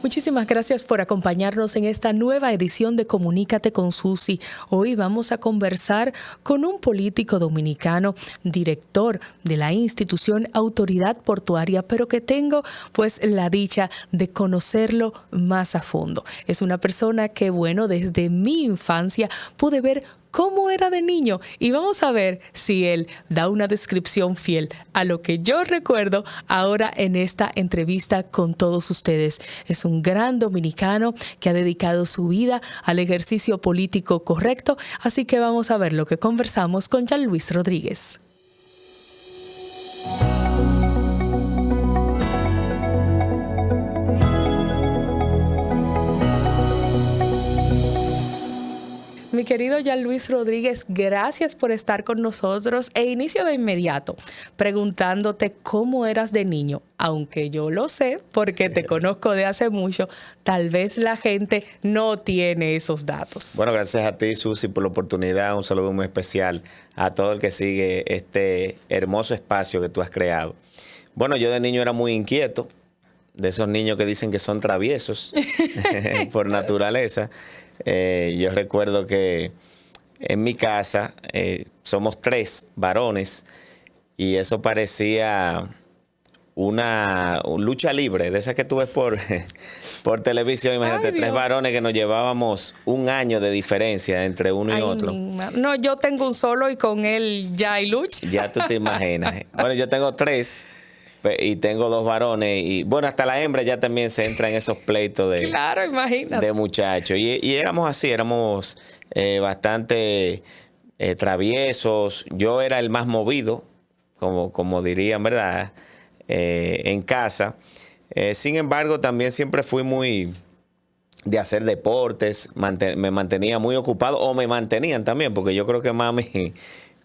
Muchísimas gracias por acompañarnos en esta nueva edición de Comunícate con Susi. Hoy vamos a conversar con un político dominicano, director de la institución Autoridad Portuaria, pero que tengo pues la dicha de conocerlo más a fondo. Es una persona que, bueno, desde mi infancia pude ver cómo era de niño y vamos a ver si él da una descripción fiel a lo que yo recuerdo ahora en esta entrevista con todos ustedes. Es un gran dominicano que ha dedicado su vida al ejercicio político correcto, así que vamos a ver lo que conversamos con Jean Luis Rodríguez. Mi querido Jean Luis Rodríguez, gracias por estar con nosotros e inicio de inmediato preguntándote cómo eras de niño. Aunque yo lo sé porque te conozco de hace mucho, tal vez la gente no tiene esos datos. Bueno, gracias a ti, Susi, por la oportunidad. Un saludo muy especial a todo el que sigue este hermoso espacio que tú has creado. Bueno, yo de niño era muy inquieto, de esos niños que dicen que son traviesos por naturaleza. Yo recuerdo que en mi casa somos 3 varones y eso parecía una lucha libre, de esas que tú ves por televisión. Imagínate, 3 varones que nos llevábamos un año de diferencia entre uno y otro. No, yo tengo un solo y con él ya hay lucha. Ya tú te imaginas. Bueno, yo tengo 3. Y tengo 2 varones y bueno, hasta la hembra ya también se entra en esos pleitos de, claro, imagínate, de muchachos. Y éramos así, éramos bastante traviesos. Yo era el más movido, como dirían, ¿verdad? En casa. Sin embargo, también siempre fui muy de hacer deportes, me mantenía muy ocupado, o me mantenían también, porque yo creo que mami...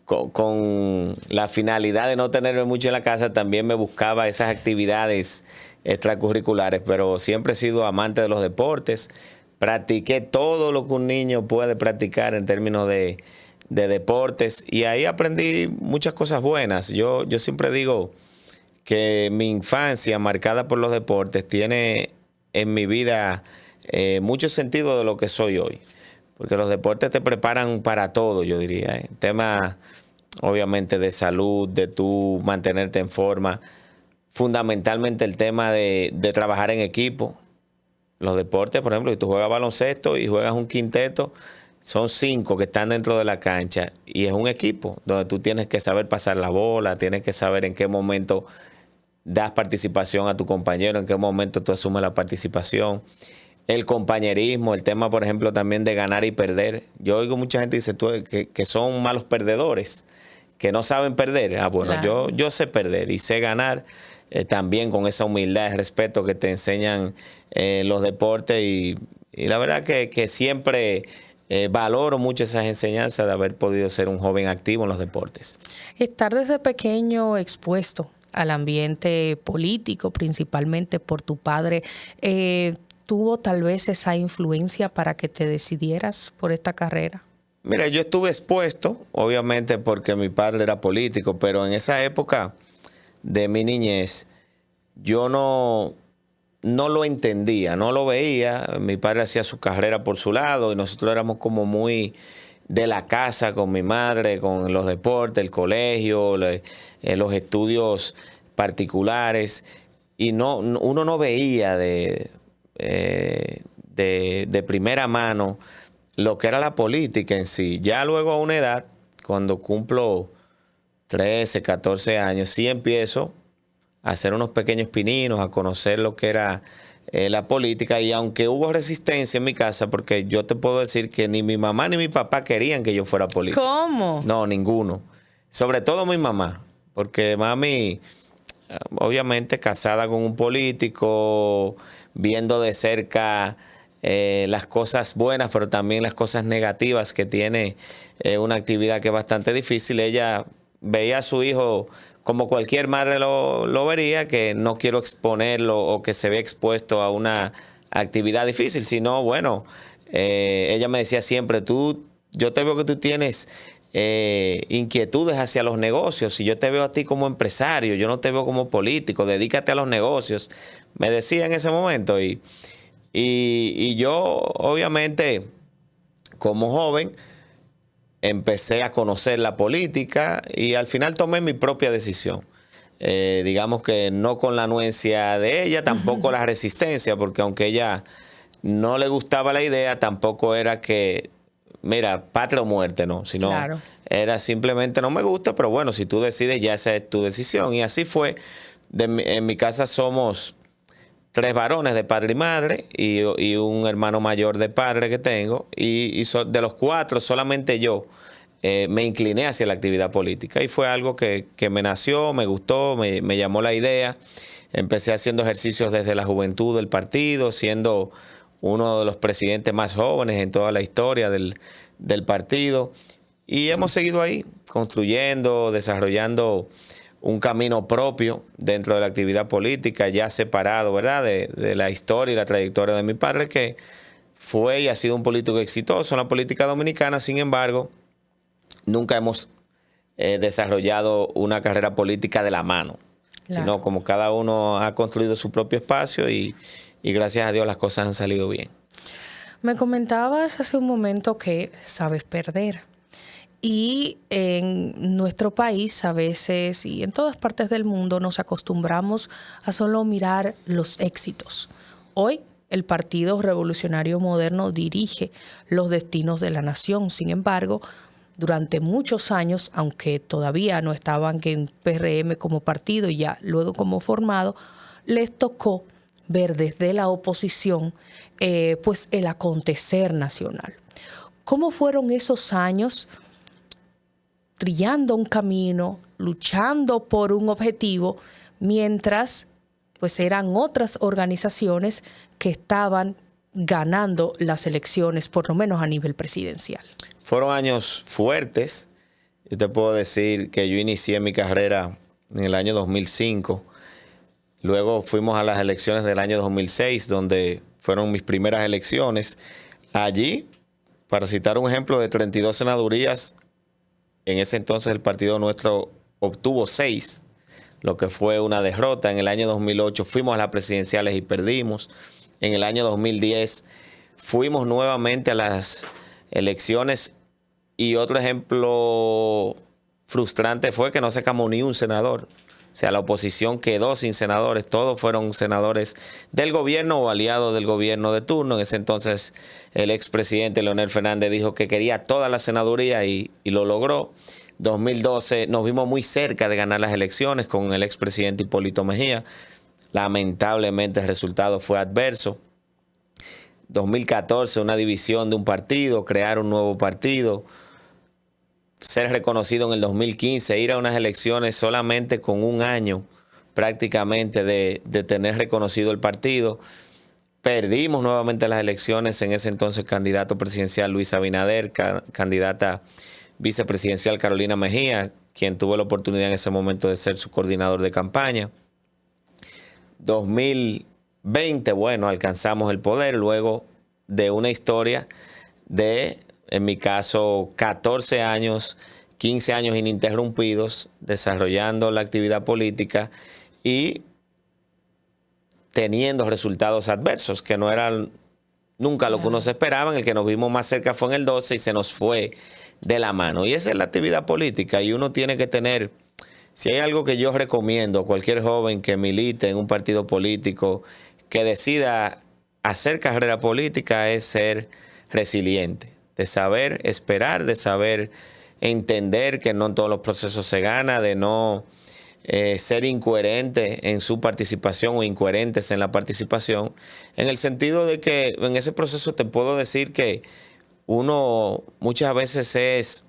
Con la finalidad de no tenerme mucho en la casa, también me buscaba esas actividades extracurriculares, pero siempre he sido amante de los deportes. Practiqué todo lo que un niño puede practicar en términos de deportes y ahí aprendí muchas cosas buenas. Yo siempre digo que mi infancia marcada por los deportes tiene en mi vida mucho sentido de lo que soy hoy. Porque los deportes te preparan para todo, yo diría. Temas, obviamente, de salud, de tú mantenerte en forma. Fundamentalmente el tema de trabajar en equipo. Los deportes, por ejemplo, si tú juegas baloncesto y juegas un quinteto, son 5 que están dentro de la cancha. Y es un equipo donde tú tienes que saber pasar la bola, tienes que saber en qué momento das participación a tu compañero, en qué momento tú asumes la participación. El compañerismo, el tema, por ejemplo, también de ganar y perder. Yo oigo mucha gente que dice que son malos perdedores, que no saben perder. Bueno, claro. yo sé perder y sé ganar también con esa humildad y respeto que te enseñan los deportes. Y la verdad que siempre valoro mucho esas enseñanzas de haber podido ser un joven activo en los deportes. Estar desde pequeño expuesto al ambiente político, principalmente por tu padre, ¿tuvo tal vez esa influencia para que te decidieras por esta carrera? Mira, yo estuve expuesto, obviamente porque mi padre era político, pero en esa época de mi niñez yo no lo entendía, no lo veía. Mi padre hacía su carrera por su lado y nosotros éramos como muy de la casa con mi madre, con los deportes, el colegio, los estudios particulares y uno no veía de primera mano lo que era la política en sí. Ya luego a una edad, cuando cumplo 13, 14 años, sí empiezo a hacer unos pequeños pininos, a conocer lo que era la política. Y aunque hubo resistencia en mi casa, porque yo te puedo decir que ni mi mamá ni mi papá querían que yo fuera político. ¿Cómo? No, ninguno. Sobre todo mi mamá, porque mami, obviamente casada con un político, viendo de cerca las cosas buenas, pero también las cosas negativas que tiene una actividad que es bastante difícil. Ella veía a su hijo como cualquier madre lo vería, que no quiero exponerlo o que se ve expuesto a una actividad difícil, sino bueno, ella me decía siempre, yo te veo que tú tienes inquietudes hacia los negocios y yo te veo a ti como empresario, yo no te veo como político, dedícate a los negocios, me decía en ese momento. Y Y yo, obviamente, como joven, empecé a conocer la política y al final tomé mi propia decisión. Digamos que no con la anuencia de ella, tampoco la resistencia, porque aunque ella no le gustaba la idea, tampoco era que, mira, patria o muerte, no, sino Claro. era simplemente no me gusta, pero bueno, si tú decides, ya esa es tu decisión. Y así fue. En mi casa somos 3 varones de padre y madre y un hermano mayor de padre que tengo. De los 4, solamente yo me incliné hacia la actividad política. Y fue algo que me nació, me gustó, me llamó la idea. Empecé haciendo ejercicios desde la juventud del partido, siendo uno de los presidentes más jóvenes en toda la historia del partido. Y hemos seguido ahí, construyendo, desarrollando un camino propio dentro de la actividad política, ya separado, ¿verdad?, de la historia y la trayectoria de mi padre, que fue y ha sido un político exitoso en la política dominicana. Sin embargo, nunca hemos desarrollado una carrera política de la mano, sino como cada uno ha construido su propio espacio y gracias a Dios las cosas han salido bien. Me comentabas hace un momento que sabes perder. Y en nuestro país a veces y en todas partes del mundo nos acostumbramos a solo mirar los éxitos. Hoy el Partido Revolucionario Moderno dirige los destinos de la nación. Sin embargo, durante muchos años, aunque todavía no estaban en PRM como partido y ya luego como formado, les tocó ver desde la oposición pues el acontecer nacional. ¿Cómo fueron esos años trillando un camino, luchando por un objetivo, mientras pues eran otras organizaciones que estaban ganando las elecciones, por lo menos a nivel presidencial? Fueron años fuertes. Yo te puedo decir que yo inicié mi carrera en el año 2005. Luego fuimos a las elecciones del año 2006, donde fueron mis primeras elecciones. Allí, para citar un ejemplo, de 32 senadurías, en ese entonces el partido nuestro obtuvo 6, lo que fue una derrota. En el año 2008 fuimos a las presidenciales y perdimos. En el año 2010 fuimos nuevamente a las elecciones y otro ejemplo frustrante fue que no sacamos ni un senador. O sea, la oposición quedó sin senadores. Todos fueron senadores del gobierno o aliados del gobierno de turno. En ese entonces el expresidente Leonel Fernández dijo que quería toda la senaduría y lo logró. 2012 nos vimos muy cerca de ganar las elecciones con el expresidente Hipólito Mejía. Lamentablemente el resultado fue adverso. 2014 una división de un partido, crear un nuevo partido, ser reconocido en el 2015, ir a unas elecciones solamente con un año prácticamente de tener reconocido el partido. Perdimos nuevamente las elecciones, en ese entonces candidato presidencial Luis Abinader, candidata vicepresidencial Carolina Mejía, quien tuvo la oportunidad en ese momento de ser su coordinador de campaña. 2020, bueno, alcanzamos el poder luego de una historia de, en mi caso, 14 años, 15 años ininterrumpidos desarrollando la actividad política y teniendo resultados adversos, que no eran nunca lo que uno se esperaba. En el que nos vimos más cerca fue en el 12 y se nos fue de la mano. Y esa es la actividad política y uno tiene que tener, si hay algo que yo recomiendo a cualquier joven que milite en un partido político, que decida hacer carrera política, es ser resiliente, de saber esperar, de saber entender que no en todos los procesos se gana, de no ser incoherente en su participación o incoherentes en la participación, en el sentido de que en ese proceso te puedo decir que uno muchas veces es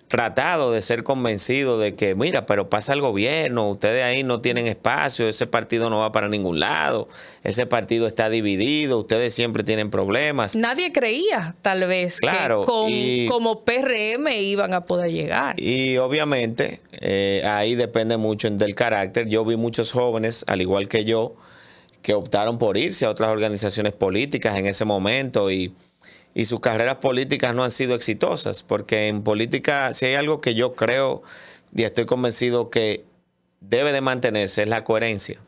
tratado de ser convencido de que, mira, pero pasa el gobierno, ustedes ahí no tienen espacio, ese partido no va para ningún lado, ese partido está dividido, ustedes siempre tienen problemas. Nadie creía, tal vez, claro, que como PRM iban a poder llegar. Y obviamente ahí depende mucho del carácter. Yo vi muchos jóvenes, al igual que yo, que optaron por irse a otras organizaciones políticas en ese momento y sus carreras políticas no han sido exitosas, porque en política, si hay algo que yo creo y estoy convencido que debe de mantenerse, es la coherencia.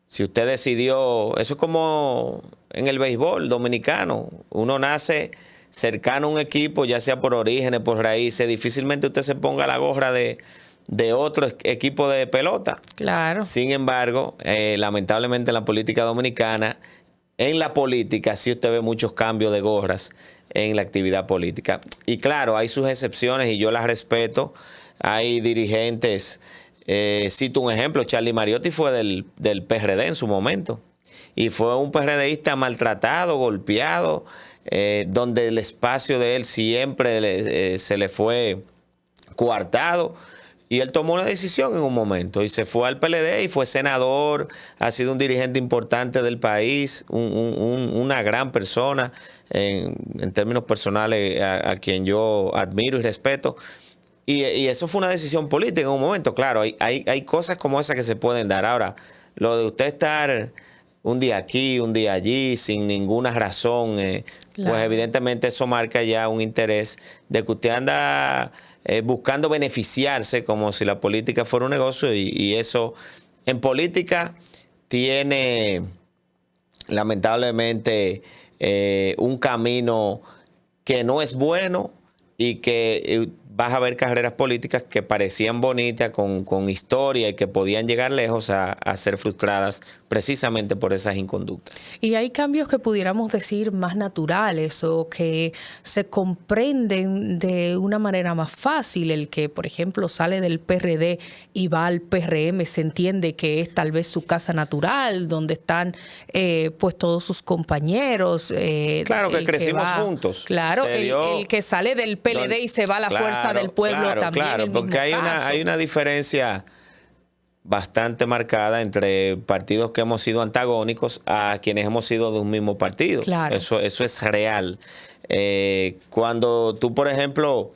Si usted decidió, eso es como en el béisbol dominicano. Uno nace cercano a un equipo, ya sea por orígenes, por raíces. Difícilmente usted se ponga la gorra de otro equipo de pelota. Claro. Sin embargo, lamentablemente en la política dominicana, en la política sí usted ve muchos cambios de gorras en la actividad política. Y claro, hay sus excepciones y yo las respeto. Hay dirigentes, cito un ejemplo, Charlie Mariotti fue del PRD en su momento. Y fue un PRDista maltratado, golpeado, donde el espacio de él siempre se le fue coartado. Y él tomó una decisión en un momento y se fue al PLD y fue senador, ha sido un dirigente importante del país, una gran persona en términos personales a quien yo admiro y respeto. Y eso fue una decisión política en un momento. Claro, hay cosas como esas que se pueden dar. Ahora, lo de usted estar un día aquí, un día allí, sin ninguna razón, claro, pues evidentemente eso marca ya un interés de que usted anda buscando beneficiarse como si la política fuera un negocio y eso en política tiene lamentablemente un camino que no es bueno y que vas a ver carreras políticas que parecían bonitas, con historia y que podían llegar lejos a ser frustradas precisamente por esas inconductas. Y hay cambios que pudiéramos decir más naturales o que se comprenden de una manera más fácil. El que, por ejemplo, sale del PRD y va al PRM, se entiende que es tal vez su casa natural, donde están pues todos sus compañeros. Claro, que crecimos juntos. Claro, el que sale del PLD y se va a la fuerza del pueblo también. Claro, porque hay una diferencia bastante marcada entre partidos que hemos sido antagónicos a quienes hemos sido de un mismo partido. Claro. Eso es real. Cuando tú, por ejemplo,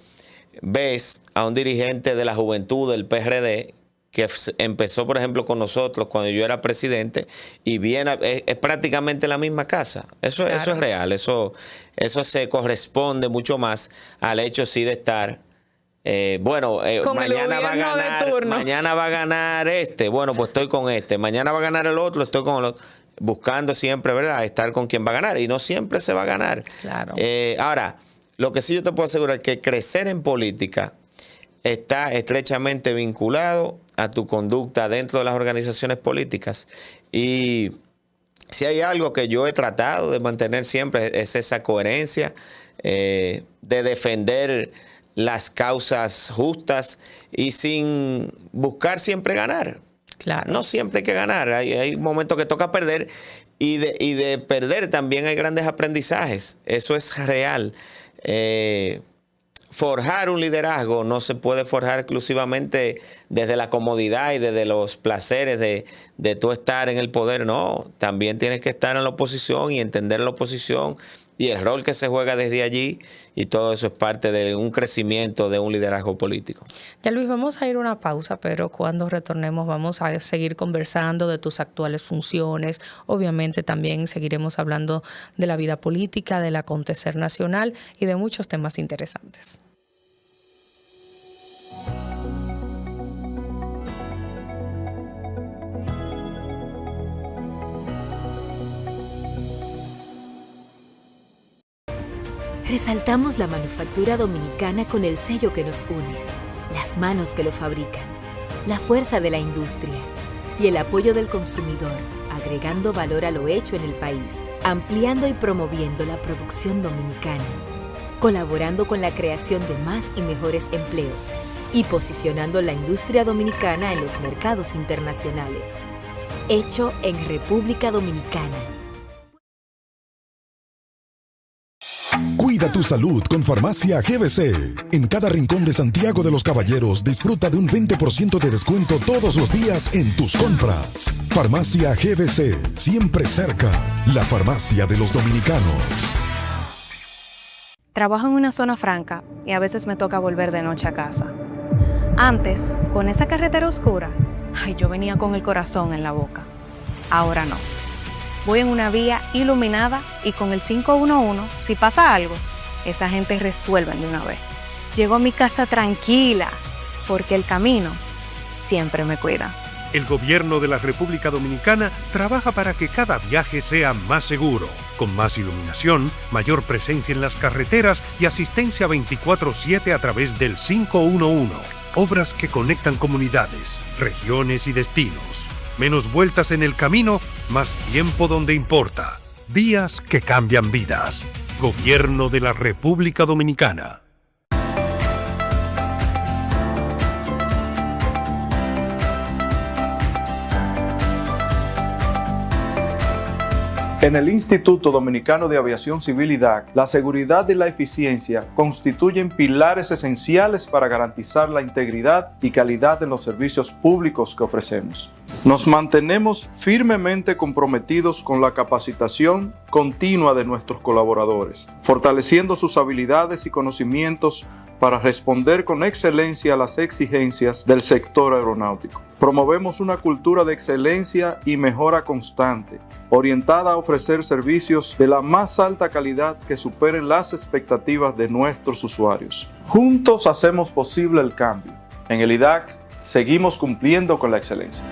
ves a un dirigente de la juventud del PRD que empezó, por ejemplo, con nosotros cuando yo era presidente y viene, es prácticamente la misma casa. Eso es real. Eso se corresponde mucho más al hecho sí de estar mañana va a ganar bueno, pues estoy con mañana va a ganar el otro, estoy con el otro, buscando siempre, ¿verdad?, estar con quien va a ganar, y no siempre se va a ganar. Claro. Ahora, lo que sí yo te puedo asegurar es que crecer en política está estrechamente vinculado a tu conducta dentro de las organizaciones políticas, y si hay algo que yo he tratado de mantener siempre es esa coherencia, de defender las causas justas y sin buscar siempre ganar. Claro. No siempre hay que ganar. Hay momentos que toca perder y de perder también hay grandes aprendizajes. Eso es real. Forjar un liderazgo no se puede forjar exclusivamente desde la comodidad y desde los placeres de tú estar en el poder. No, también tienes que estar en la oposición y entender la oposición y el rol que se juega desde allí, y todo eso es parte de un crecimiento de un liderazgo político. Ya, Luis, vamos a ir a una pausa, pero cuando retornemos vamos a seguir conversando de tus actuales funciones. Obviamente también seguiremos hablando de la vida política, del acontecer nacional y de muchos temas interesantes. Resaltamos la manufactura dominicana con el sello que nos une, las manos que lo fabrican, la fuerza de la industria y el apoyo del consumidor, agregando valor a lo hecho en el país, ampliando y promoviendo la producción dominicana, colaborando con la creación de más y mejores empleos y posicionando la industria dominicana en los mercados internacionales. Hecho en República Dominicana. Cuida tu salud con Farmacia GBC. En cada rincón de Santiago de los Caballeros disfruta de un 20% de descuento todos los días en tus compras. Farmacia GBC, siempre cerca. La farmacia de los dominicanos. Trabajo en una zona franca y a veces me toca volver de noche a casa. Antes, con esa carretera oscura, yo venía con el corazón en la boca. Ahora no. Voy en una vía iluminada y con el 511, si pasa algo, esa gente resuelve de una vez. Llego a mi casa tranquila, porque el camino siempre me cuida. El Gobierno de la República Dominicana trabaja para que cada viaje sea más seguro, con más iluminación, mayor presencia en las carreteras y asistencia 24/7 a través del 511. Obras que conectan comunidades, regiones y destinos. Menos vueltas en el camino, más tiempo donde importa. Vías que cambian vidas. Gobierno de la República Dominicana. En el Instituto Dominicano de Aviación Civil IDAC, la seguridad y la eficiencia constituyen pilares esenciales para garantizar la integridad y calidad de los servicios públicos que ofrecemos. Nos mantenemos firmemente comprometidos con la capacitación continua de nuestros colaboradores, fortaleciendo sus habilidades y conocimientos para responder con excelencia a las exigencias del sector aeronáutico. Promovemos una cultura de excelencia y mejora constante, orientada a ofrecer servicios de la más alta calidad que superen las expectativas de nuestros usuarios. Juntos hacemos posible el cambio. En el IDAC seguimos cumpliendo con la excelencia.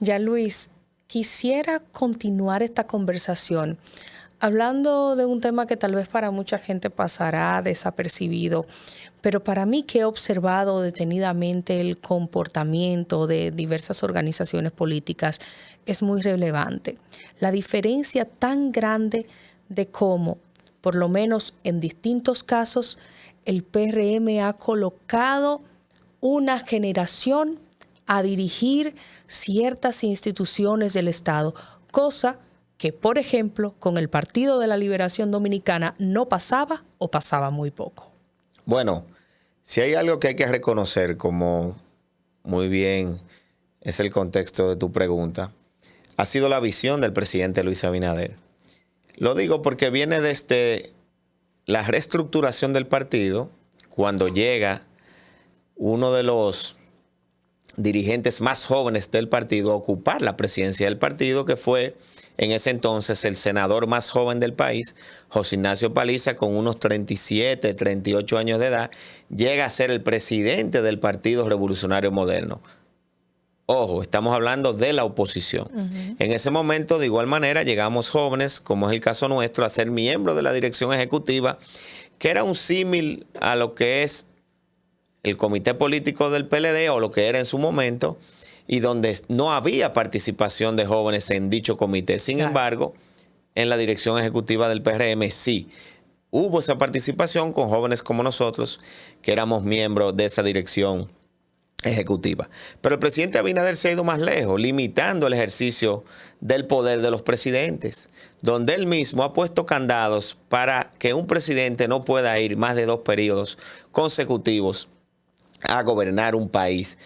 Ya Luis, quisiera continuar esta conversación hablando de un tema que tal vez para mucha gente pasará desapercibido, pero para mí, que he observado detenidamente el comportamiento de diversas organizaciones políticas, es muy relevante. La diferencia tan grande de cómo, por lo menos en distintos casos, el PRM ha colocado una generación a dirigir ciertas instituciones del Estado, cosa que, por ejemplo, con el Partido de la Liberación Dominicana no pasaba o pasaba muy poco. Bueno, si hay algo que hay que reconocer, como muy bien es el contexto de tu pregunta, ha sido la visión del presidente Luis Abinader. Lo digo porque viene desde la reestructuración del partido, cuando llega uno de los dirigentes más jóvenes del partido a ocupar la presidencia del partido, que fue en ese entonces el senador más joven del país, José Ignacio Paliza, con unos 37, 38 años de edad, llega a ser el presidente del Partido Revolucionario Moderno. Ojo, estamos hablando de la oposición. En ese momento, de igual manera, llegamos jóvenes, como es el caso nuestro, a ser miembros de la dirección ejecutiva, que era un símil a lo que es el comité político del PLD, o lo que era en su momento, y donde no había participación de jóvenes en dicho comité. Sin embargo, en la dirección ejecutiva del PRM sí hubo esa participación con jóvenes como nosotros, que éramos miembros de esa dirección ejecutiva. Pero el presidente Abinader se ha ido más lejos, limitando el ejercicio del poder de los presidentes, donde él mismo ha puesto candados para que un presidente no pueda ir más de 2 periodos consecutivos a gobernar un país.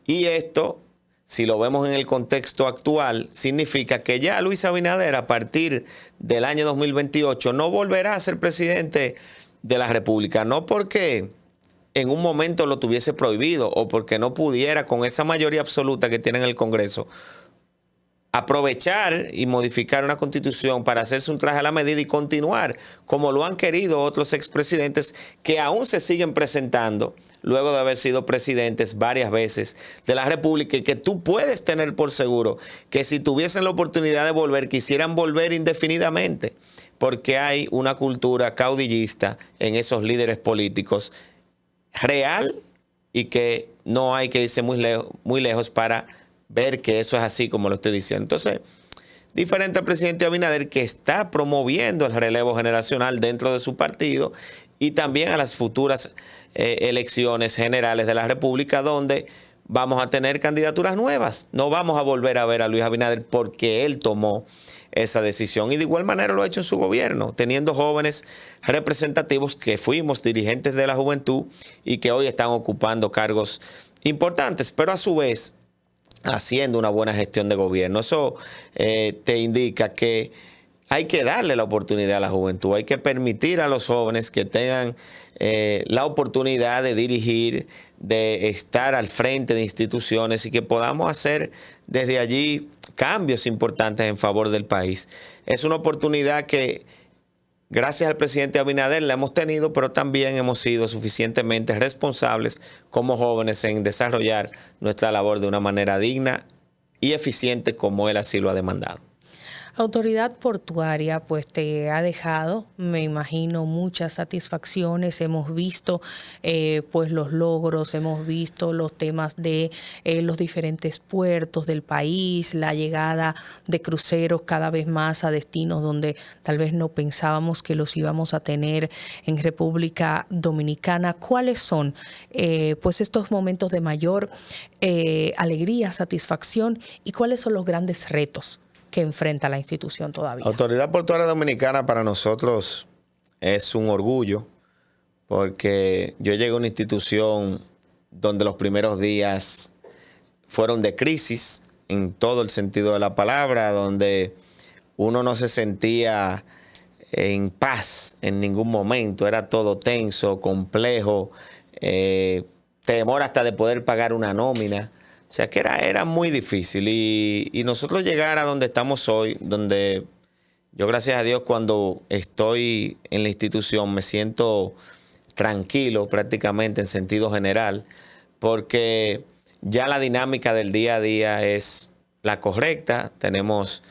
Y esto, si lo vemos en el contexto actual, significa que ya Luis Abinader, a partir del año 2028, no volverá a ser presidente de la República. No porque en un momento lo tuviese prohibido o porque no pudiera con esa mayoría absoluta que tiene en el Congreso, aprovechar y modificar una constitución para hacerse un traje a la medida y continuar como lo han querido otros expresidentes que aún se siguen presentando luego de haber sido presidentes varias veces de la República, y que tú puedes tener por seguro que si tuviesen la oportunidad de volver, quisieran volver indefinidamente, porque hay una cultura caudillista en esos líderes políticos real, y que no hay que irse muy lejos para ver que eso es así como lo estoy diciendo. Entonces, diferente al presidente Abinader, que está promoviendo el relevo generacional dentro de su partido y también a las futuras elecciones generales de la República, donde vamos a tener candidaturas nuevas. No vamos a volver a ver a Luis Abinader porque él tomó esa decisión, y de igual manera lo ha hecho en su gobierno, teniendo jóvenes representativos que fuimos dirigentes de la juventud y que hoy están ocupando cargos importantes, pero a su vez haciendo una buena gestión de gobierno. Eso te indica que hay que darle la oportunidad a la juventud, hay que permitir a los jóvenes que tengan la oportunidad de dirigir, de estar al frente de instituciones, y que podamos hacer desde allí cambios importantes en favor del país. Es una oportunidad que, gracias al presidente Abinader, la hemos tenido, pero también hemos sido suficientemente responsables como jóvenes en desarrollar nuestra labor de una manera digna y eficiente como él así lo ha demandado. Autoridad Portuaria, pues te ha dejado, me imagino, muchas satisfacciones. Hemos visto pues los logros, hemos visto los temas de los diferentes puertos del país, la llegada de cruceros cada vez más a destinos donde tal vez no pensábamos que los íbamos a tener en República Dominicana. ¿Cuáles son pues estos momentos de mayor alegría, satisfacción, y cuáles son los grandes retos que enfrenta la institución todavía? Autoridad Portuaria Dominicana para nosotros es un orgullo, porque yo llegué a una institución donde los primeros días fueron de crisis en todo el sentido de la palabra, donde uno no se sentía en paz en ningún momento, era todo tenso, complejo, temor hasta de poder pagar una nómina. O sea que era muy difícil, y nosotros llegar a donde estamos hoy, donde yo, gracias a Dios, cuando estoy en la institución me siento tranquilo prácticamente en sentido general, porque ya la dinámica del día a día es la correcta. Tenemos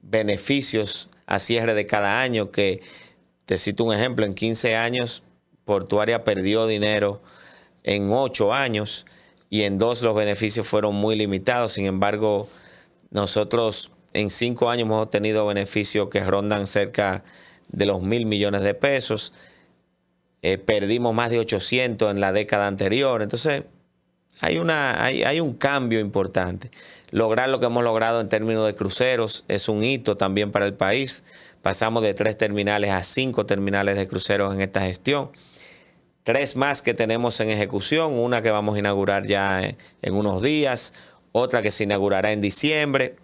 beneficios a cierre de cada año, que te cito un ejemplo: en 15 años Portuaria perdió dinero en 8 años. Y en 2 los beneficios fueron muy limitados. Sin embargo, nosotros en 5 años hemos obtenido beneficios que rondan cerca de los 1.000 millones de pesos. Perdimos más de 800 en la década anterior. Entonces, hay un cambio importante. Lograr lo que hemos logrado en términos de cruceros es un hito también para el país. Pasamos de 3 terminales a 5 terminales de cruceros en esta gestión. 3 más que tenemos en ejecución, una que vamos a inaugurar ya en unos días, otra que se inaugurará en diciembre,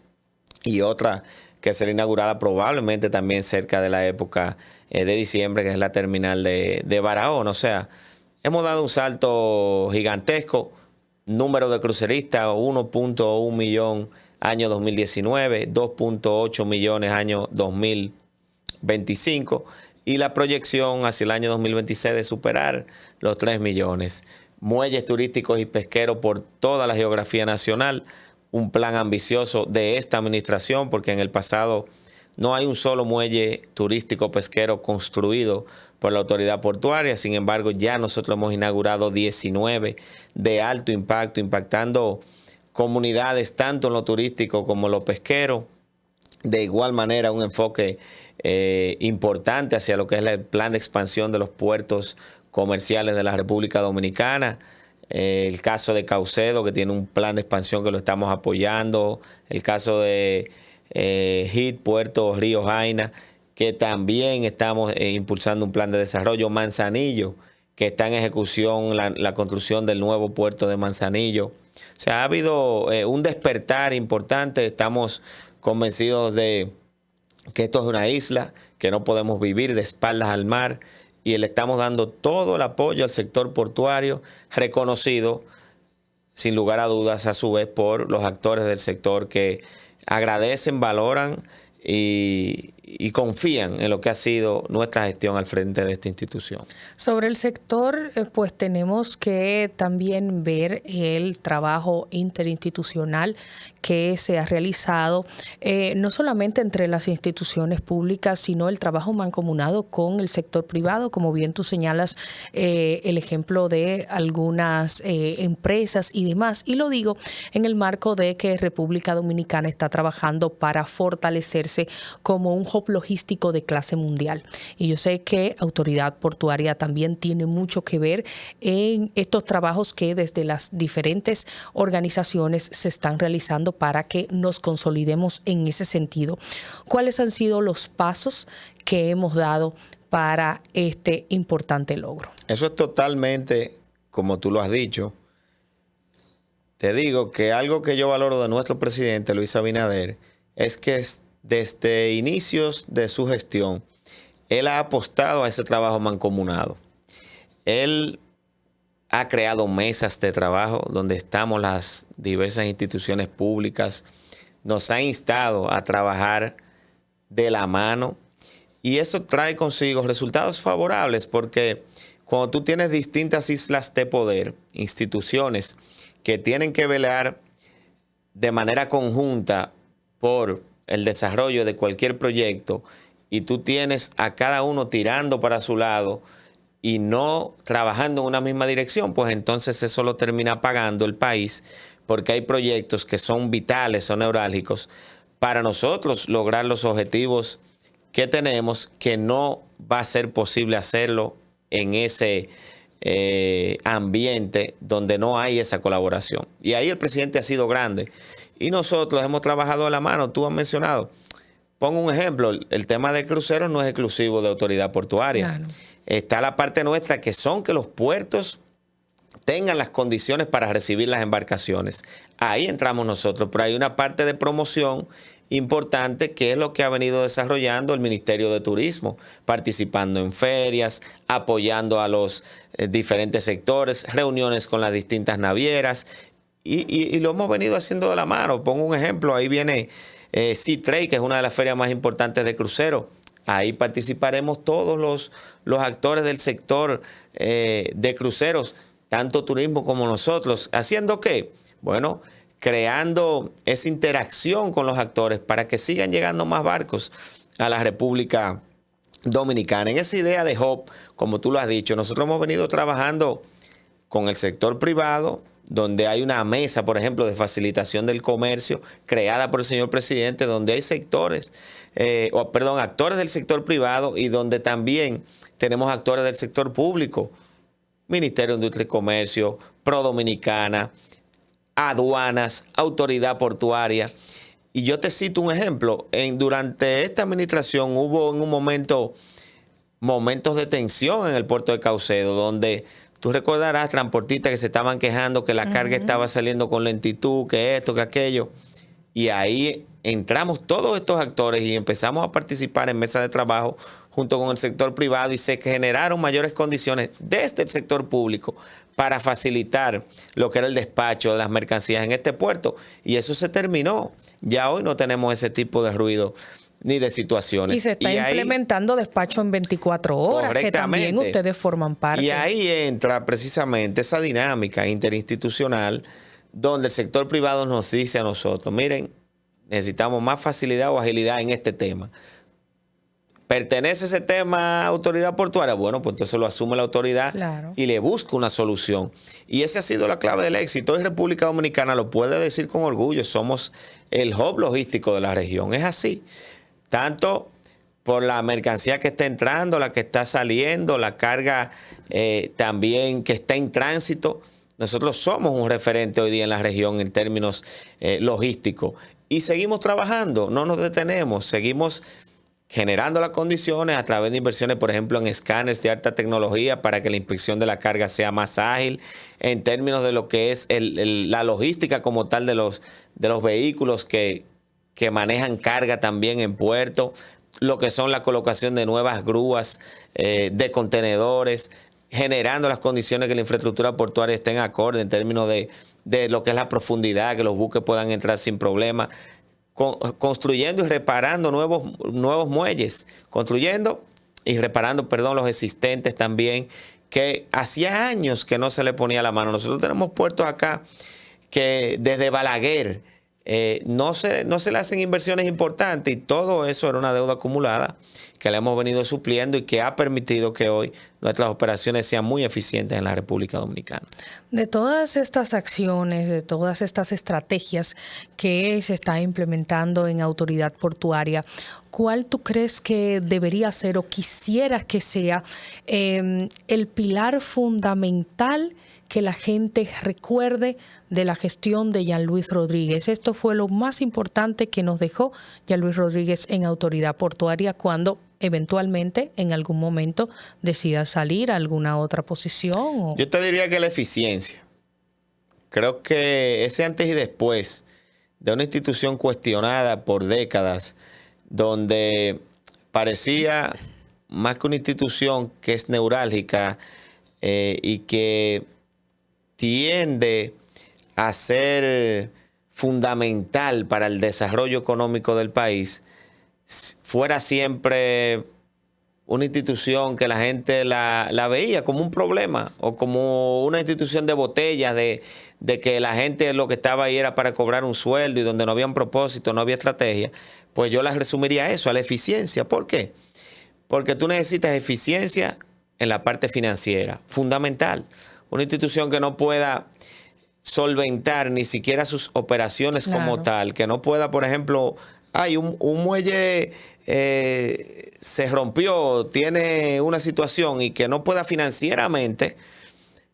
y otra que será inaugurada probablemente también cerca de la época de diciembre, que es la terminal de Barahona. O sea, hemos dado un salto gigantesco. Número de cruceristas, 1.1 millón año 2019, 2.8 millones año 2025. Y la proyección hacia el año 2026 de superar los 3 millones. Muelles turísticos y pesqueros por toda la geografía nacional. Un plan ambicioso de esta administración, porque en el pasado no hay un solo muelle turístico pesquero construido por la autoridad portuaria. Sin embargo, ya nosotros hemos inaugurado 19 de alto impacto, impactando comunidades tanto en lo turístico como en lo pesquero. De igual manera, un enfoque importante hacia lo que es el plan de expansión de los puertos comerciales de la República Dominicana. El caso de Caucedo, que tiene un plan de expansión que lo estamos apoyando. El caso de HIT, Puerto Río Jaina, que también estamos impulsando un plan de desarrollo. Manzanillo, que está en ejecución la construcción del nuevo puerto de Manzanillo. O sea, ha habido un despertar importante. Estamos convencidos de que esto es una isla, que no podemos vivir de espaldas al mar, y le estamos dando todo el apoyo al sector portuario, reconocido sin lugar a dudas, a su vez, por los actores del sector que agradecen, valoran y confían en lo que ha sido nuestra gestión al frente de esta institución. Sobre el sector, pues tenemos que también ver el trabajo interinstitucional que se ha realizado, no solamente entre las instituciones públicas, sino el trabajo mancomunado con el sector privado, como bien tú señalas, el ejemplo de algunas empresas y demás. Y lo digo en el marco de que República Dominicana está trabajando para fortalecerse como un hub logístico de clase mundial. Y yo sé que Autoridad Portuaria también tiene mucho que ver en estos trabajos que desde las diferentes organizaciones se están realizando para que nos consolidemos en ese sentido. ¿Cuáles han sido los pasos que hemos dado para este importante logro? Eso es totalmente, como tú lo has dicho. Te digo que algo que yo valoro de nuestro presidente, Luis Abinader, es que desde inicios de su gestión, él ha apostado a ese trabajo mancomunado. Él ha creado mesas de trabajo donde estamos las diversas instituciones públicas. Nos ha instado a trabajar de la mano y eso trae consigo resultados favorables porque cuando tú tienes distintas islas de poder, instituciones que tienen que velar de manera conjunta por el desarrollo de cualquier proyecto y tú tienes a cada uno tirando para su lado y no trabajando en una misma dirección, pues entonces eso lo termina pagando el país porque hay proyectos que son vitales, son neurálgicos para nosotros lograr los objetivos que tenemos, que no va a ser posible hacerlo en ese ambiente donde no hay esa colaboración. Y ahí el presidente ha sido grande y nosotros hemos trabajado a la mano, tú has mencionado. Pongo un ejemplo, el tema de cruceros no es exclusivo de Autoridad Portuaria. Claro. Está la parte nuestra que son que los puertos tengan las condiciones para recibir las embarcaciones. Ahí entramos nosotros, pero hay una parte de promoción importante que es lo que ha venido desarrollando el Ministerio de Turismo, participando en ferias, apoyando a los diferentes sectores, reuniones con las distintas navieras y lo hemos venido haciendo de la mano. Pongo un ejemplo, ahí viene Sea Trade, que es una de las ferias más importantes de crucero. Ahí participaremos todos los actores del sector de cruceros, tanto turismo como nosotros. ¿Haciendo qué? Bueno, creando esa interacción con los actores para que sigan llegando más barcos a la República Dominicana. En esa idea de hub, como tú lo has dicho, nosotros hemos venido trabajando con el sector privado, donde hay una mesa, por ejemplo, de facilitación del comercio creada por el señor presidente, donde hay sectores, actores del sector privado y donde también tenemos actores del sector público, Ministerio de Industria y Comercio, Pro Dominicana, aduanas, Autoridad Portuaria. Y yo te cito un ejemplo. Durante esta administración hubo en un momento momentos de tensión en el puerto de Caucedo, donde tú recordarás transportistas que se estaban quejando que la carga estaba saliendo con lentitud, que esto, que aquello. Y ahí entramos todos estos actores y empezamos a participar en mesas de trabajo junto con el sector privado y se generaron mayores condiciones desde el sector público para facilitar lo que era el despacho de las mercancías en este puerto. Y eso se terminó. Ya hoy no tenemos ese tipo de ruido ni de situaciones. Y se está implementando despacho en 24 horas, que también ustedes forman parte. Y ahí entra precisamente esa dinámica interinstitucional donde el sector privado nos dice a nosotros, miren, necesitamos más facilidad o agilidad en este tema. ¿Pertenece ese tema a Autoridad Portuaria? Bueno, pues entonces lo asume la autoridad y le busca una solución. Y esa ha sido la clave del éxito. Hoy República Dominicana lo puede decir con orgullo, somos el hub logístico de la región. Es así. Tanto por la mercancía que está entrando, la que está saliendo, la carga también que está en tránsito. Nosotros somos un referente hoy día en la región en términos logísticos. Y seguimos trabajando, no nos detenemos, seguimos generando las condiciones a través de inversiones, por ejemplo, en escáneres de alta tecnología para que la inspección de la carga sea más ágil, en términos de lo que es la logística como tal de los vehículos que manejan carga también en puerto, lo que son la colocación de nuevas grúas de contenedores, generando las condiciones que la infraestructura portuaria esté en acorde en términos de de lo que es la profundidad, que los buques puedan entrar sin problema, construyendo y reparando nuevos muelles, construyendo y reparando, los existentes también, que hacía años que no se le ponía la mano. Nosotros tenemos puertos acá que desde Balaguer no se le hacen inversiones importantes, y todo eso era una deuda acumulada que le hemos venido supliendo y que ha permitido que hoy nuestras operaciones sean muy eficientes en la República Dominicana. De todas estas acciones, de todas estas estrategias que se está implementando en Autoridad Portuaria, ¿cuál tú crees que debería ser o quisieras que sea el pilar fundamental que la gente recuerde de la gestión de Jean Louis Rodríguez? Esto fue lo más importante que nos dejó Jean Louis Rodríguez en Autoridad Portuaria cuando eventualmente en algún momento decida salir a alguna otra posición. Yo te diría que la eficiencia. Creo que ese antes y después de una institución cuestionada por décadas, donde parecía más que una institución que es neurálgica y que tiende a ser fundamental para el desarrollo económico del país, fuera siempre una institución que la gente la veía como un problema o como una institución de botellas, de que la gente lo que estaba ahí era para cobrar un sueldo y donde no había un propósito, no había estrategia, pues yo la resumiría a eso, a la eficiencia. ¿Por qué? Porque tú necesitas eficiencia en la parte financiera, fundamental. Una institución que no pueda solventar ni siquiera sus operaciones como tal, que no pueda, por ejemplo, un muelle se rompió, tiene una situación y que no pueda financieramente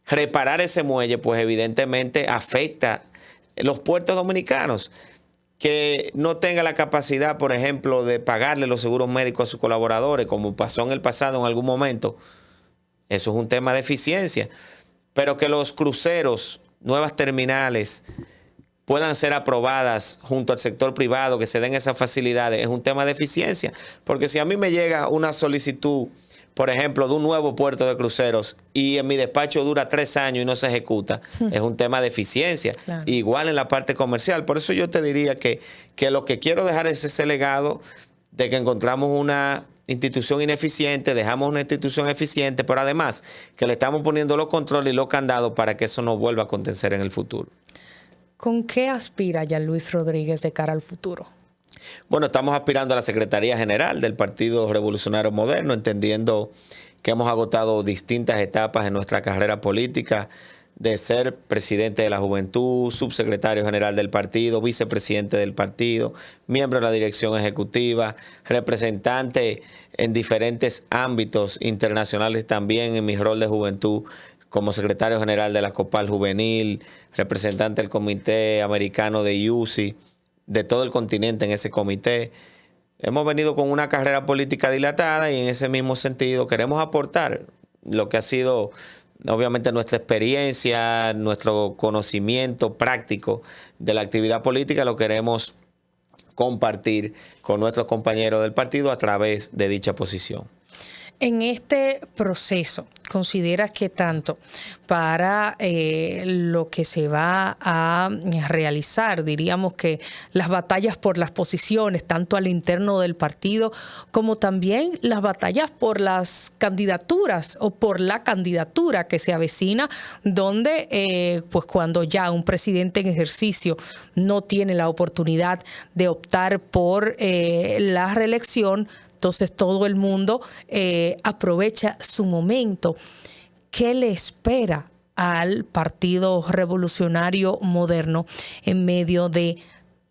reparar ese muelle, pues evidentemente afecta los puertos dominicanos. Que no tenga la capacidad, por ejemplo, de pagarle los seguros médicos a sus colaboradores, como pasó en el pasado en algún momento. Eso es un tema de eficiencia. Pero que los cruceros, nuevas terminales, puedan ser aprobadas junto al sector privado, que se den esas facilidades, es un tema de eficiencia. Porque si a mí me llega una solicitud, por ejemplo, de un nuevo puerto de cruceros y en mi despacho dura 3 años y no se ejecuta, es un tema de eficiencia. Claro. Igual en la parte comercial. Por eso yo te diría que lo que quiero dejar es ese legado de que encontramos una institución ineficiente, dejamos una institución eficiente, pero además que le estamos poniendo los controles y los candados para que eso no vuelva a acontecer en el futuro. ¿Con qué aspira Jean Louis Rodríguez de cara al futuro? Bueno, estamos aspirando a la Secretaría General del Partido Revolucionario Moderno, entendiendo que hemos agotado distintas etapas en nuestra carrera política, de ser presidente de la Juventud, subsecretario general del partido, vicepresidente del partido, miembro de la dirección ejecutiva, representante en diferentes ámbitos internacionales también en mi rol de juventud como secretario general de la COPAL Juvenil, representante del Comité Americano de UCI, de todo el continente en ese comité. Hemos venido con una carrera política dilatada y en ese mismo sentido queremos aportar lo que ha sido obviamente nuestra experiencia, nuestro conocimiento práctico de la actividad política, lo queremos compartir con nuestros compañeros del partido a través de dicha posición. En este proceso, ¿consideras que tanto para lo que se va a realizar, diríamos que las batallas por las posiciones, tanto al interno del partido, como también las batallas por las candidaturas o por la candidatura que se avecina, donde pues cuando ya un presidente en ejercicio no tiene la oportunidad de optar por la reelección, entonces todo el mundo aprovecha su momento? ¿Qué le espera al Partido Revolucionario Moderno en medio de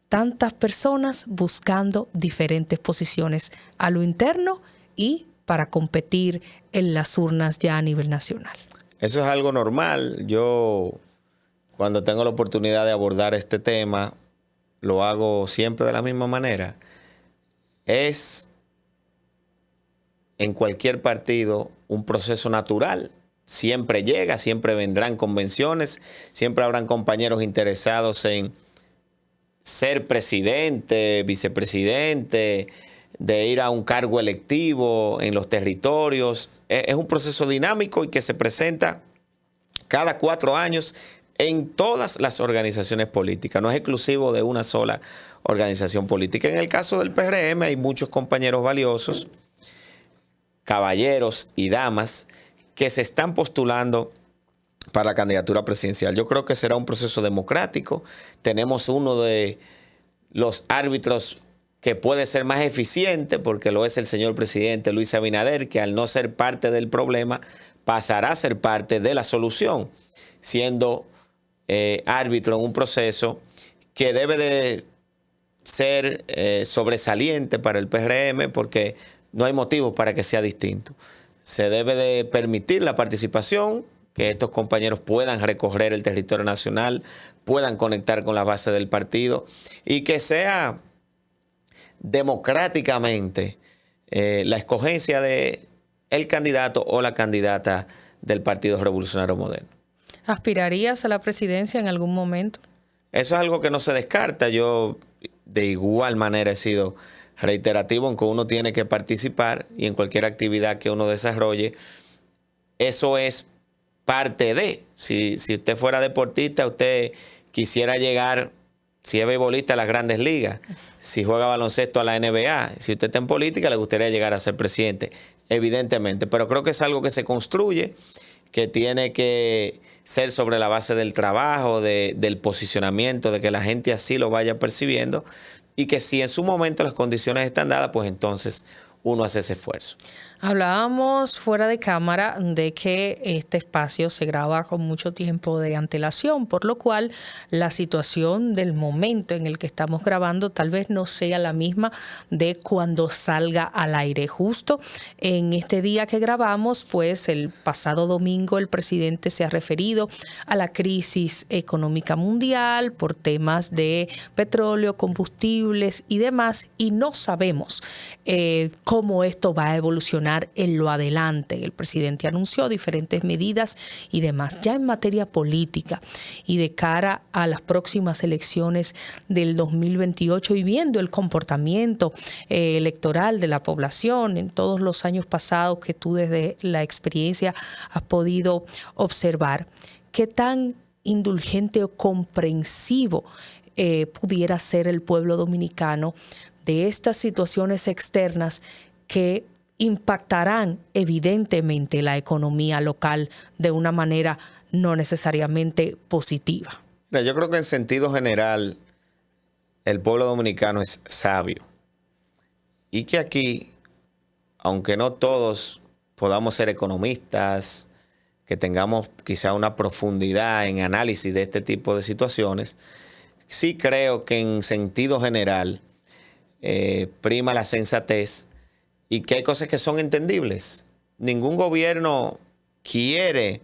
tantas personas buscando diferentes posiciones a lo interno y para competir en las urnas ya a nivel nacional? Eso es algo normal. Yo, cuando tengo la oportunidad de abordar este tema, lo hago siempre de la misma manera. Es en cualquier partido un proceso natural. Siempre llega, siempre vendrán convenciones, siempre habrán compañeros interesados en ser presidente, vicepresidente, de ir a un cargo electivo en los territorios. Es un proceso dinámico y que se presenta cada 4 años en todas las organizaciones políticas, no es exclusivo de una sola organización política. En el caso del PRM hay muchos compañeros valiosos, caballeros y damas, que se están postulando para la candidatura presidencial. Yo creo que será un proceso democrático. Tenemos uno de los árbitros que puede ser más eficiente, porque lo es el señor presidente Luis Abinader, que al no ser parte del problema, pasará a ser parte de la solución, siendo árbitro en un proceso que debe de ser sobresaliente para el PRM, porque no hay motivos para que sea distinto. Se debe de permitir la participación, que estos compañeros puedan recorrer el territorio nacional, puedan conectar con la base del partido y que sea democráticamente la escogencia de el candidato o la candidata del Partido Revolucionario Moderno. ¿Aspirarías a la presidencia en algún momento? Eso es algo que no se descarta. Yo de igual manera he sido reiterativo en que uno tiene que participar y en cualquier actividad que uno desarrolle. Eso es parte de. Si usted fuera deportista, usted quisiera llegar, si es beisbolista, a las grandes ligas, si juega baloncesto a la NBA, si usted está en política, le gustaría llegar a ser presidente, evidentemente. Pero creo que es algo que se construye, que tiene que ser sobre la base del trabajo, del posicionamiento, de que la gente así lo vaya percibiendo y que si en su momento las condiciones están dadas, pues entonces uno hace ese esfuerzo. Hablábamos fuera de cámara de que este espacio se graba con mucho tiempo de antelación, por lo cual la situación del momento en el que estamos grabando tal vez no sea la misma de cuando salga al aire. Justo en este día que grabamos, pues el pasado domingo el presidente se ha referido a la crisis económica mundial por temas de petróleo, combustibles y demás, y no sabemos cómo esto va a evolucionar en lo adelante. El presidente anunció diferentes medidas y demás. Ya en materia política y de cara a las próximas elecciones del 2028 y viendo el comportamiento electoral de la población en todos los años pasados que tú desde la experiencia has podido observar, ¿qué tan indulgente o comprensivo pudiera ser el pueblo dominicano de estas situaciones externas que impactarán evidentemente la economía local de una manera no necesariamente positiva? Yo creo que en sentido general el pueblo dominicano es sabio y que aquí, aunque no todos podamos ser economistas, que tengamos quizá una profundidad en análisis de este tipo de situaciones, sí creo que en sentido general prima la sensatez y que hay cosas que son entendibles. Ningún gobierno quiere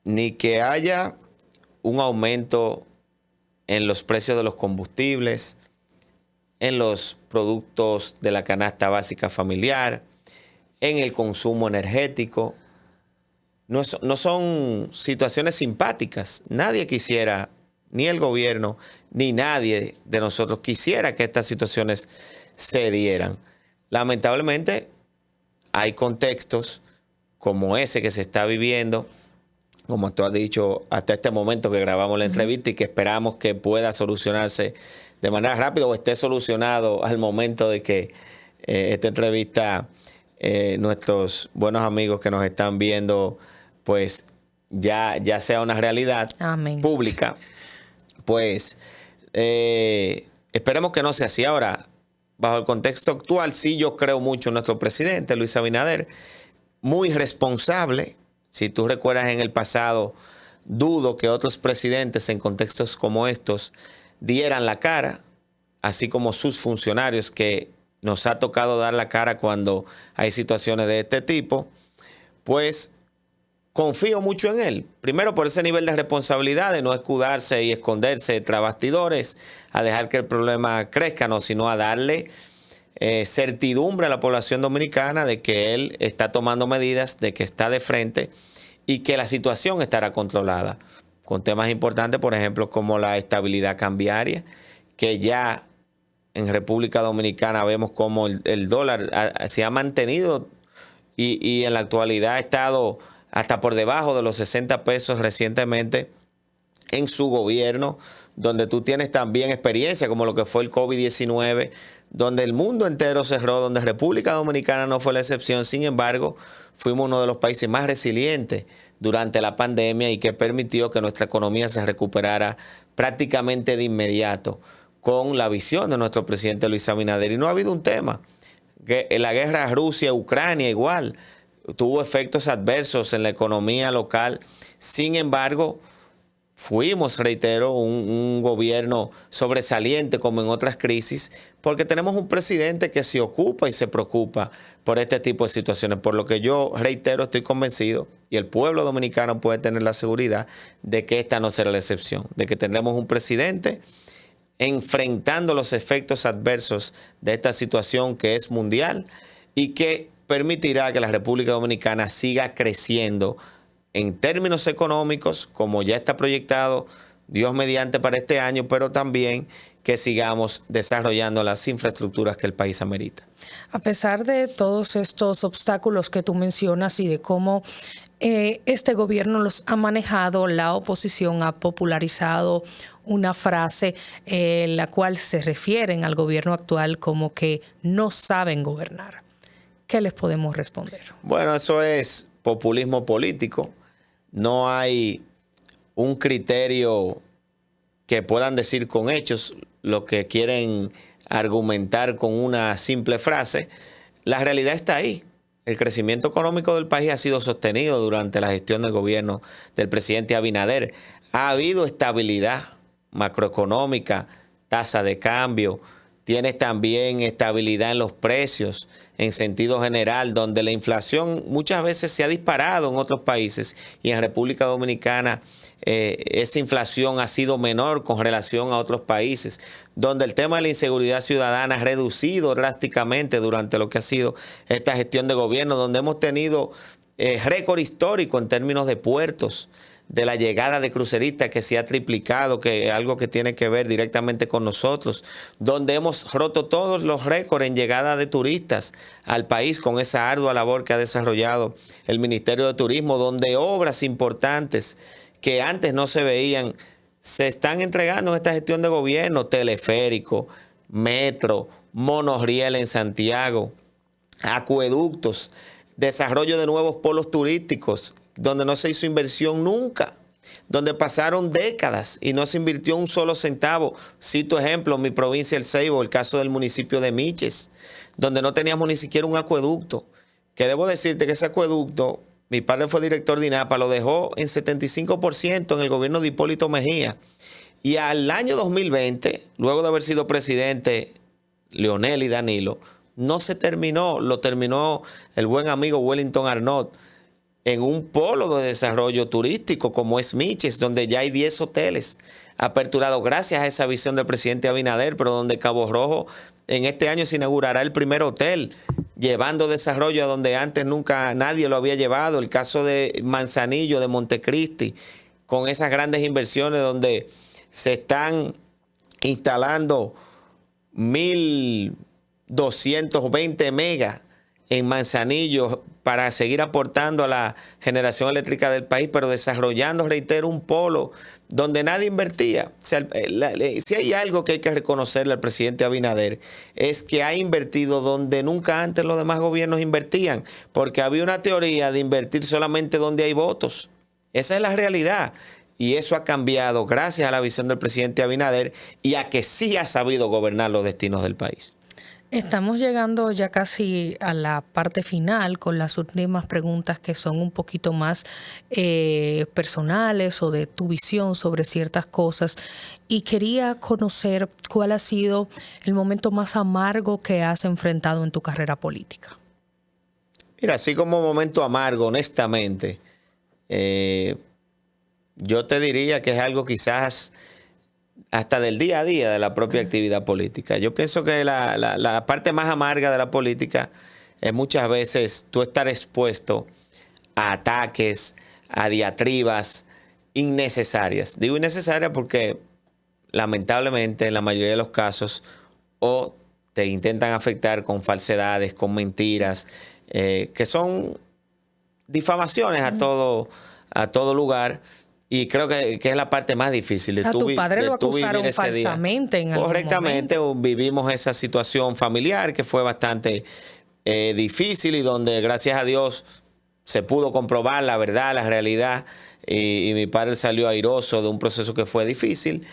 ni que haya un aumento en los precios de los combustibles, en los productos de la canasta básica familiar, en el consumo energético. No son situaciones simpáticas. Nadie quisiera, ni el gobierno, ni nadie de nosotros quisiera que estas situaciones se dieran. Lamentablemente, hay contextos como ese que se está viviendo, como tú has dicho, hasta este momento que grabamos la entrevista y que esperamos que pueda solucionarse de manera rápida o esté solucionado al momento de que esta entrevista, nuestros buenos amigos que nos están viendo, pues ya sea una realidad Amén. Pública. Pues esperemos que no sea así. Ahora, bajo el contexto actual, sí yo creo mucho en nuestro presidente, Luis Abinader, muy responsable. Si tú recuerdas en el pasado, dudo que otros presidentes en contextos como estos dieran la cara, así como sus funcionarios, que nos ha tocado dar la cara cuando hay situaciones de este tipo. Pues confío mucho en él. Primero por ese nivel de responsabilidad de no escudarse y esconderse tras bastidores, a dejar que el problema crezca, no, sino a darle certidumbre a la población dominicana de que él está tomando medidas, de que está de frente y que la situación estará controlada. Con temas importantes, por ejemplo, como la estabilidad cambiaria, que ya en República Dominicana vemos como el dólar se ha mantenido y en la actualidad ha estado hasta por debajo de los 60 pesos recientemente en su gobierno, donde tú tienes también experiencia como lo que fue el COVID-19, donde el mundo entero cerró, donde República Dominicana no fue la excepción. Sin embargo, fuimos uno de los países más resilientes durante la pandemia y que permitió que nuestra economía se recuperara prácticamente de inmediato con la visión de nuestro presidente Luis Abinader. Y no ha habido un tema. La guerra Rusia-Ucrania igual tuvo efectos adversos en la economía local. Sin embargo, fuimos, reitero, un gobierno sobresaliente como en otras crisis, porque tenemos un presidente que se ocupa y se preocupa por este tipo de situaciones. Por lo que yo, reitero, estoy convencido, y el pueblo dominicano puede tener la seguridad de que esta no será la excepción, de que tendremos un presidente enfrentando los efectos adversos de esta situación que es mundial y que permitirá que la República Dominicana siga creciendo en términos económicos, como ya está proyectado, Dios mediante, para este año, pero también que sigamos desarrollando las infraestructuras que el país amerita. A pesar de todos estos obstáculos que tú mencionas y de cómo este gobierno los ha manejado, la oposición ha popularizado una frase la cual se refieren al gobierno actual como que no saben gobernar. ¿Qué les podemos responder? Bueno, eso es populismo político. No hay un criterio que puedan decir con hechos lo que quieren argumentar con una simple frase. La realidad está ahí. El crecimiento económico del país ha sido sostenido durante la gestión del gobierno del presidente Abinader. Ha habido estabilidad macroeconómica, tasa de cambio. Tienes también estabilidad en los precios en sentido general, donde la inflación muchas veces se ha disparado en otros países y en República Dominicana esa inflación ha sido menor con relación a otros países, donde el tema de la inseguridad ciudadana ha reducido drásticamente durante lo que ha sido esta gestión de gobierno, donde hemos tenido récord histórico en términos de puertos, de la llegada de cruceristas que se ha triplicado, que es algo que tiene que ver directamente con nosotros, donde hemos roto todos los récords en llegada de turistas al país con esa ardua labor que ha desarrollado el Ministerio de Turismo, donde obras importantes que antes no se veían se están entregando en esta gestión de gobierno: teleférico, metro, monorriel en Santiago, acueductos, desarrollo de nuevos polos turísticos, donde no se hizo inversión nunca, donde pasaron décadas y no se invirtió un solo centavo. Cito ejemplo, mi provincia, El Ceibo, el caso del municipio de Miches, donde no teníamos ni siquiera un acueducto, que debo decirte que ese acueducto, mi padre fue director de INAPA, lo dejó en 75% en el gobierno de Hipólito Mejía. Y al año 2020, luego de haber sido presidente Leonel y Danilo, no se terminó, lo terminó el buen amigo Wellington Arnott en un polo de desarrollo turístico como es Miches, donde ya hay 10 hoteles aperturados gracias a esa visión del presidente Abinader, pero donde Cabo Rojo en este año se inaugurará el primer hotel, llevando desarrollo a donde antes nunca nadie lo había llevado. El caso de Manzanillo, de Montecristi, con esas grandes inversiones donde se están instalando 1.220 megas en Manzanillo para seguir aportando a la generación eléctrica del país, pero desarrollando, reitero, un polo donde nadie invertía. O sea, si hay algo que hay que reconocerle al presidente Abinader, es que ha invertido donde nunca antes los demás gobiernos invertían, porque había una teoría de invertir solamente donde hay votos. Esa es la realidad. Y eso ha cambiado gracias a la visión del presidente Abinader y a que sí ha sabido gobernar los destinos del país. Estamos llegando ya casi a la parte final con las últimas preguntas que son un poquito más personales o de tu visión sobre ciertas cosas. Y quería conocer cuál ha sido el momento más amargo que has enfrentado en tu carrera política. Mira, así como momento amargo, honestamente, yo te diría que es algo quizás hasta del día a día de la propia actividad política. Yo pienso que la parte más amarga de la política es muchas veces tú estar expuesto a ataques, a diatribas innecesarias. Digo innecesarias porque lamentablemente en la mayoría de los casos o te intentan afectar con falsedades, con mentiras, que son difamaciones a todo lugar. Y creo que es la parte más difícil de A tu padre lo acusaron ese día. falsamente en algún Correctamente, momento. vivimos esa situación familiar que fue bastante difícil y donde gracias a Dios se pudo comprobar la verdad, la realidad, y mi padre salió airoso de un proceso que fue difícil.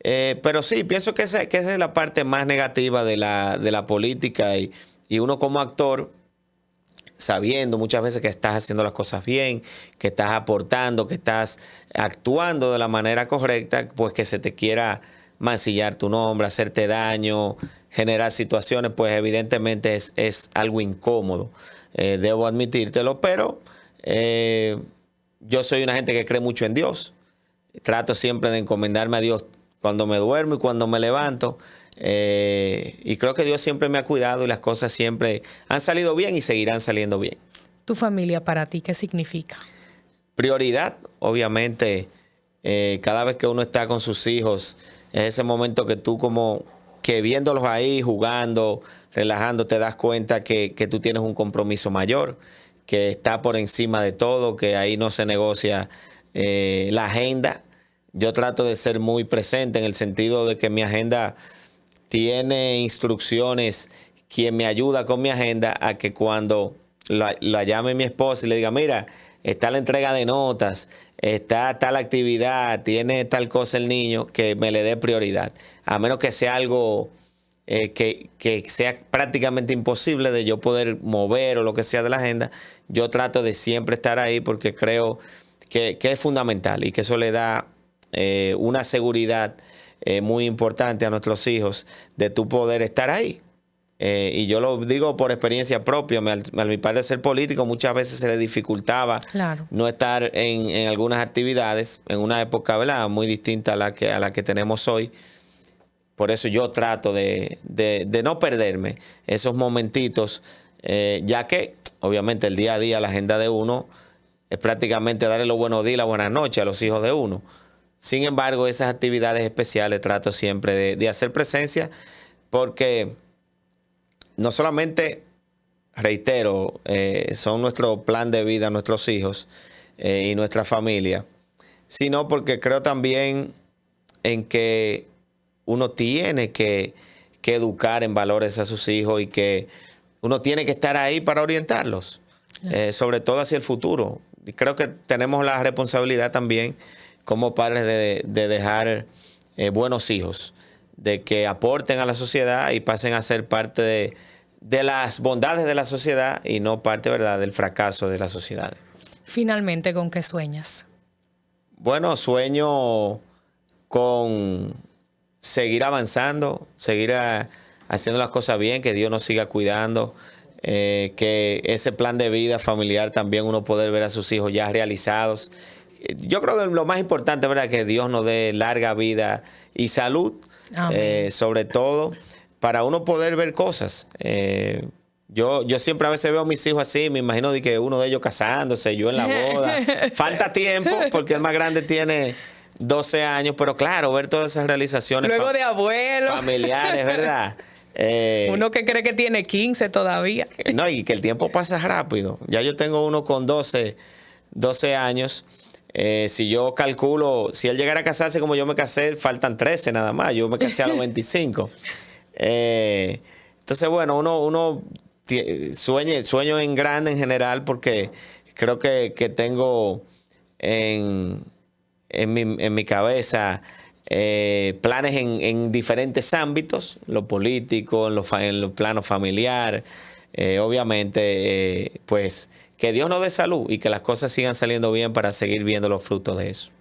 Pero sí, pienso que esa es la parte más negativa de la política y uno como actor, sabiendo muchas veces que estás haciendo las cosas bien, que estás aportando, que estás actuando de la manera correcta, pues que se te quiera mancillar tu nombre, hacerte daño, generar situaciones, pues evidentemente es algo incómodo. Debo admitírtelo, pero yo soy una gente que cree mucho en Dios. Trato siempre de encomendarme a Dios cuando me duermo y cuando me levanto. Y creo que Dios siempre me ha cuidado y las cosas siempre han salido bien y seguirán saliendo bien. ¿Tu familia para ti qué significa? Prioridad, obviamente, cada vez que uno está con sus hijos, es ese momento que tú como que viéndolos ahí, jugando, relajando, te das cuenta que tú tienes un compromiso mayor, que está por encima de todo, que ahí no se negocia la agenda. Yo trato de ser muy presente en el sentido de que mi agenda tiene instrucciones, quien me ayuda con mi agenda a que cuando la llame mi esposa y le diga, mira, está la entrega de notas, está tal actividad, tiene tal cosa el niño, que me le dé prioridad. A menos que sea algo que sea prácticamente imposible de yo poder mover o lo que sea de la agenda, yo trato de siempre estar ahí porque creo que es fundamental y que eso le da una seguridad muy importante a nuestros hijos de tú poder estar ahí. Y yo lo digo por experiencia propia. A mi padre ser político muchas veces se le dificultaba no estar en algunas actividades en una época, ¿verdad?, muy distinta a la que tenemos hoy. Por eso yo trato de no perderme esos momentitos, ya que obviamente el día a día, la agenda de uno es prácticamente darle los buenos días y las buenas noches a los hijos de uno. Sin embargo, esas actividades especiales trato siempre de hacer presencia porque no solamente, reitero, son nuestro plan de vida, nuestros hijos y nuestra familia, sino porque creo también en que uno tiene que educar en valores a sus hijos y que uno tiene que estar ahí para orientarlos, sobre todo hacia el futuro. Y creo que tenemos la responsabilidad también como padres de dejar buenos hijos, de que aporten a la sociedad y pasen a ser parte de las bondades de la sociedad y no parte, ¿verdad?, del fracaso de la sociedad. Finalmente, ¿con qué sueñas? Bueno, sueño con seguir avanzando, seguir haciendo las cosas bien, que Dios nos siga cuidando, que ese plan de vida familiar también uno poder ver a sus hijos ya realizados. Yo creo que lo más importante, ¿verdad?, que Dios nos dé larga vida y salud, sobre todo para uno poder ver cosas. Yo siempre a veces veo a mis hijos así, me imagino de que uno de ellos casándose, yo en la boda. Falta tiempo porque el más grande tiene 12 años, pero claro, ver todas esas realizaciones luego de abuelo, familiares, ¿verdad? Uno que cree que tiene 15 todavía. No, y que el tiempo pasa rápido. Ya yo tengo uno con 12 años. Si yo calculo, si él llegara a casarse como yo me casé, faltan 13 nada más. Yo me casé a los 25. Entonces, bueno, uno sueño en grande en general porque creo que tengo en mi cabeza planes en diferentes ámbitos, lo político, en lo plano familiar, obviamente, pues que Dios nos dé salud y que las cosas sigan saliendo bien para seguir viendo los frutos de eso.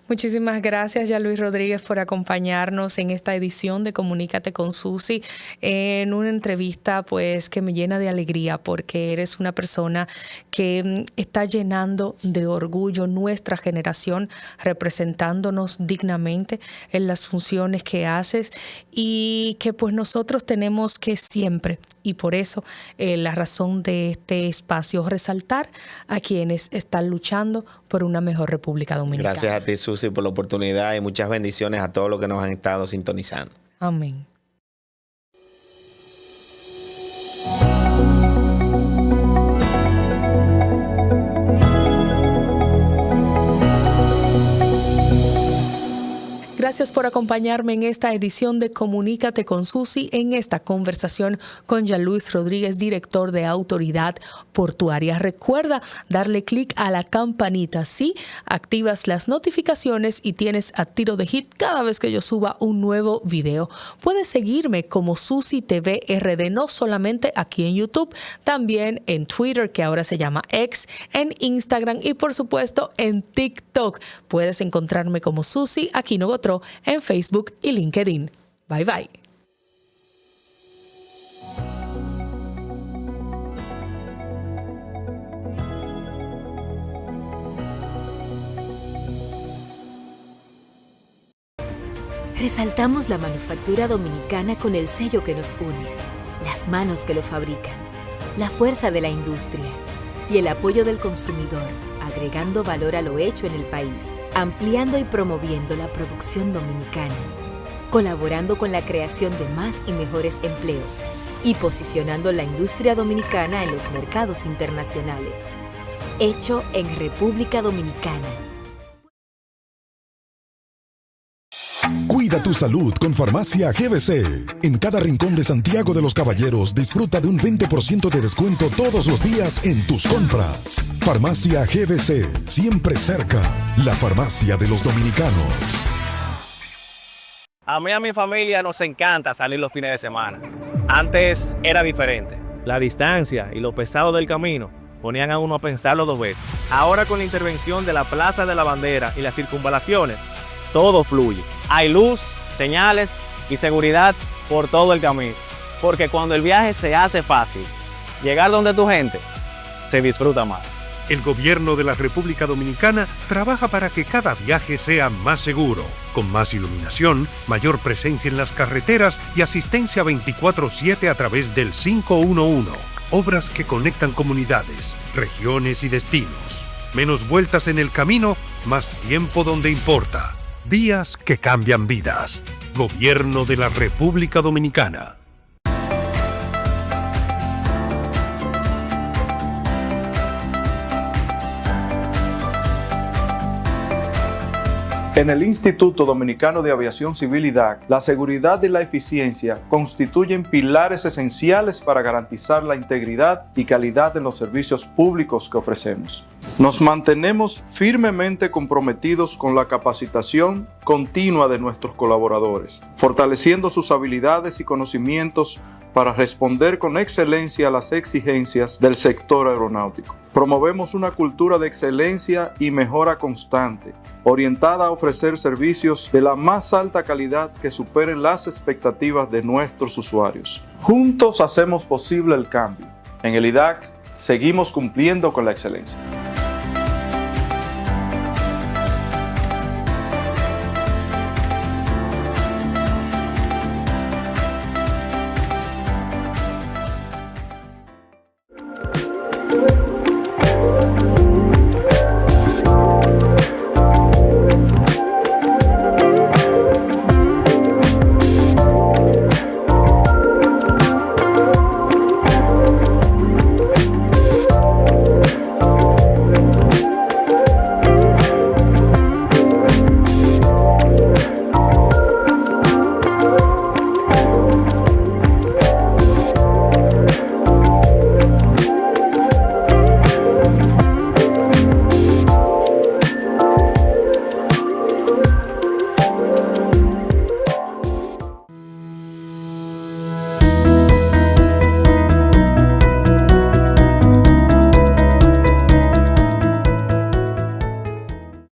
Muchísimas gracias, Jean-Louis Rodríguez, por acompañarnos en esta edición de Comunícate con Susi, en una entrevista pues que me llena de alegría porque eres una persona que está llenando de orgullo nuestra generación, representándonos dignamente en las funciones que haces y que pues nosotros tenemos que siempre, y por eso la razón de este espacio, resaltar a quienes están luchando por una mejor República Dominicana. Gracias a ti, Susi, por la oportunidad y muchas bendiciones a todos los que nos han estado sintonizando. Amén. Gracias por acompañarme en esta edición de Comunícate con Susi, en esta conversación con Jean Luis Rodríguez, director de Autoridad Portuaria. Recuerda darle clic a la campanita, así activas las notificaciones y tienes a tiro de hit cada vez que yo suba un nuevo video. Puedes seguirme como Susi TV RD, no solamente aquí en YouTube, también en Twitter, que ahora se llama X, en Instagram y por supuesto en TikTok. Puedes encontrarme como Susi Aquino Gotro en Facebook y LinkedIn. Bye bye. Resaltamos la manufactura dominicana con el sello que nos une, las manos que lo fabrican, la fuerza de la industria y el apoyo del consumidor, agregando valor a lo hecho en el país, ampliando y promoviendo la producción dominicana, colaborando con la creación de más y mejores empleos y posicionando la industria dominicana en los mercados internacionales. Hecho en República Dominicana. Cuida tu salud con Farmacia GBC. En cada rincón de Santiago de los Caballeros disfruta de un 20% de descuento todos los días en tus compras. Farmacia GBC, siempre cerca. La farmacia de los dominicanos. A mí y a mi familia nos encanta salir los fines de semana. Antes era diferente. La distancia y lo pesado del camino ponían a uno a pensarlo 2 veces. Ahora, con la intervención de la Plaza de la Bandera y las circunvalaciones, todo fluye. Hay luz, señales y seguridad por todo el camino. Porque cuando el viaje se hace fácil, llegar donde tu gente se disfruta más. El gobierno de la República Dominicana trabaja para que cada viaje sea más seguro, con más iluminación, mayor presencia en las carreteras y asistencia 24/7 a través del 511. Obras que conectan comunidades, regiones y destinos. Menos vueltas en el camino, más tiempo donde importa. Vías que cambian vidas. Gobierno de la República Dominicana. En el Instituto Dominicano de Aviación Civil IDAC, la seguridad y la eficiencia constituyen pilares esenciales para garantizar la integridad y calidad de los servicios públicos que ofrecemos. Nos mantenemos firmemente comprometidos con la capacitación continua de nuestros colaboradores, fortaleciendo sus habilidades y conocimientos para responder con excelencia a las exigencias del sector aeronáutico. Promovemos una cultura de excelencia y mejora constante, orientada a ofrecer servicios de la más alta calidad que superen las expectativas de nuestros usuarios. Juntos hacemos posible el cambio. En el IDAC seguimos cumpliendo con la excelencia.